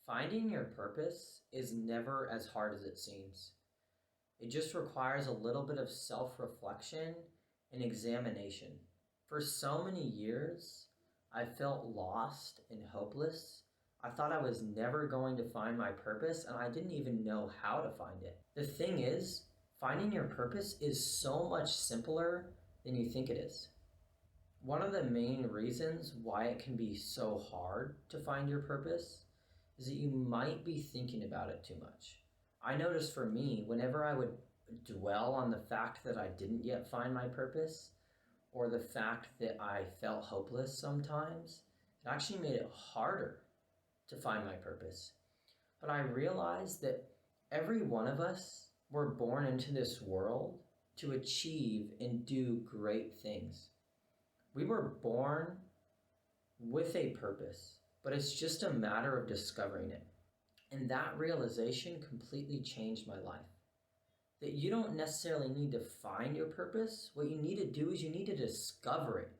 Finding your purpose is never as hard as it seems. It just requires a little bit of self-reflection and examination. For so many years, I felt lost and hopeless. I thought I was never going to find my purpose, and I didn't even know how to find it. The thing is, finding your purpose is so much simpler than you think it is. One of the main reasons why it can be so hard to find your purpose is that you might be thinking about it too much. I noticed for me, whenever I would dwell on the fact that I didn't yet find my purpose, or the fact that I felt hopeless sometimes, it actually made it harder to find my purpose. But I realized that every one of us were born into this world to achieve and do great things. We were born with a purpose, but it's just a matter of discovering it. And that realization completely changed my life. That you don't necessarily need to find your purpose. What you need to do is you need to discover it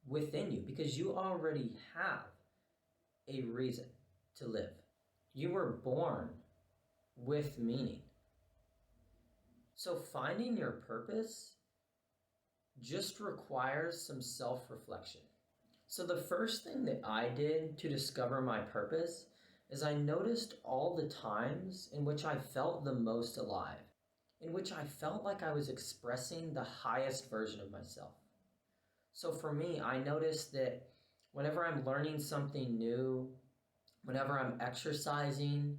within you, because you already have a reason to live. You were born with meaning. So finding your purpose just requires some self-reflection. So the first thing that I did to discover my purpose is I noticed all the times in which I felt the most alive, in which I felt like I was expressing the highest version of myself. So for me, I noticed that whenever I'm learning something new, whenever I'm exercising,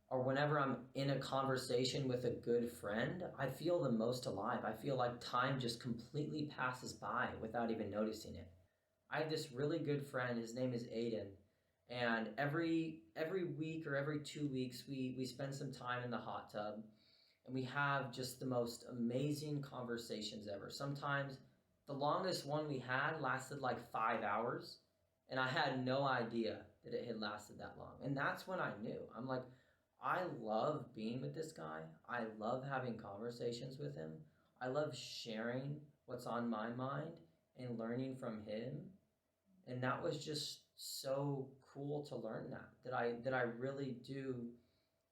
or whenever I'm in a conversation with a good friend, I feel the most alive. I feel like time just completely passes by without even noticing it. I have this really good friend, his name is Aiden, and every week or every 2 weeks we spend some time in the hot tub and we have just the most amazing conversations ever. Sometimes the longest one we had lasted like 5 hours, and I had no idea that it had lasted that long. And that's when I knew. I'm like, I love being with this guy. I love having conversations with him. I love sharing what's on my mind and learning from him. And that was just so cool to learn that I really do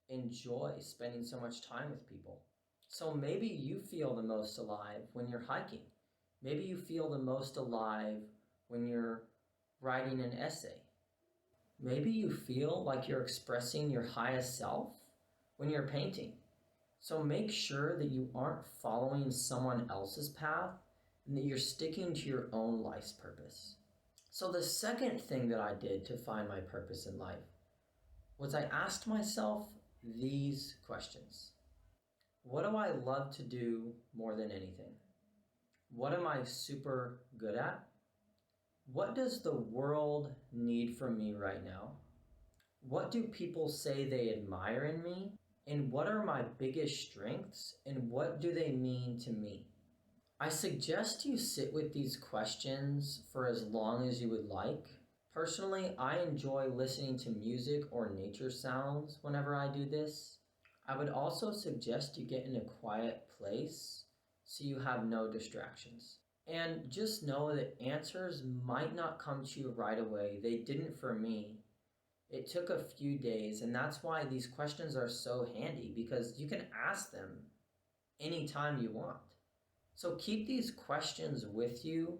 enjoy spending so much time with people. So maybe you feel the most alive when you're hiking. Maybe you feel the most alive when you're writing an essay. Maybe you feel like you're expressing your highest self when you're painting. So make sure that you aren't following someone else's path and that you're sticking to your own life's purpose. So the second thing that I did to find my purpose in life was I asked myself these questions. What do I love to do more than anything? What am I super good at? What does the world need from me right now? What do people say they admire in me? And what are my biggest strengths? And what do they mean to me? I suggest you sit with these questions for as long as you would like. Personally, I enjoy listening to music or nature sounds whenever I do this. I would also suggest you get in a quiet place so you have no distractions. And just know that answers might not come to you right away. They didn't for me. It took a few days, and that's why these questions are so handy, because you can ask them anytime you want. So keep these questions with you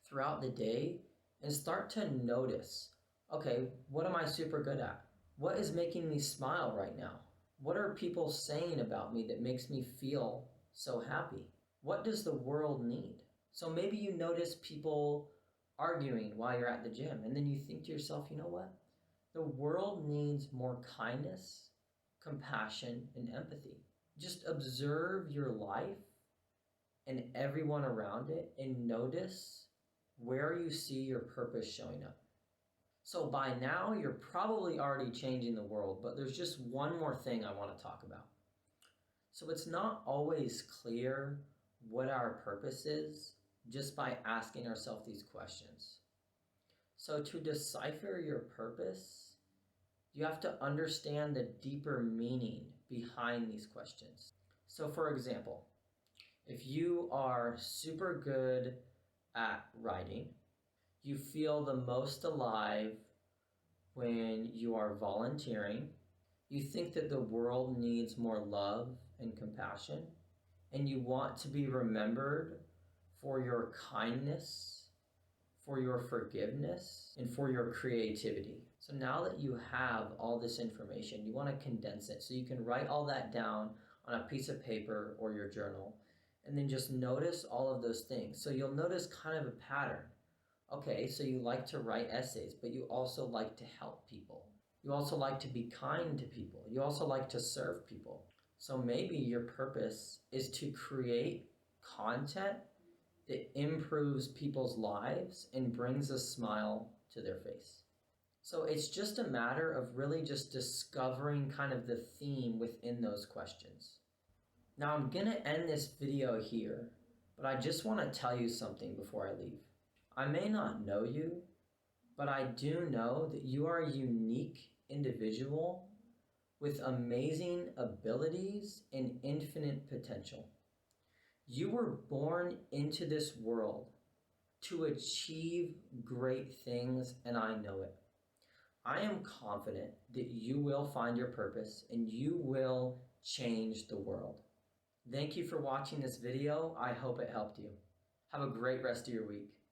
throughout the day and start to notice, okay, what am I super good at? What is making me smile right now? What are people saying about me that makes me feel so happy? What does the world need? So maybe you notice people arguing while you're at the gym, and then you think to yourself, you know what? The world needs more kindness, compassion, and empathy. Just observe your life and everyone around it and notice where you see your purpose showing up. So by now, you're probably already changing the world, but there's just one more thing I want to talk about. So it's not always clear what our purpose is just by asking ourselves these questions. So to decipher your purpose, you have to understand the deeper meaning behind these questions. So for example, if you are super good at writing, you feel the most alive when you are volunteering, you think that the world needs more love and compassion, and you want to be remembered for your kindness, for your forgiveness, and for your creativity. So now that you have all this information, you want to condense it so you can write all that down on a piece of paper or your journal, and then just notice all of those things. So you'll notice kind of a pattern. Okay, so you like to write essays, but you also like to help people. You also like to be kind to people. You also like to serve people. So maybe your purpose is to create content that improves people's lives and brings a smile to their face. So it's just a matter of really just discovering kind of the theme within those questions. Now I'm gonna end this video here, but I just want to tell you something before I leave. I may not know you, but I do know that you are a unique individual with amazing abilities and infinite potential. You were born into this world to achieve great things, and I know it. I am confident that you will find your purpose and you will change the world. Thank you for watching this video. I hope it helped you. Have a great rest of your week.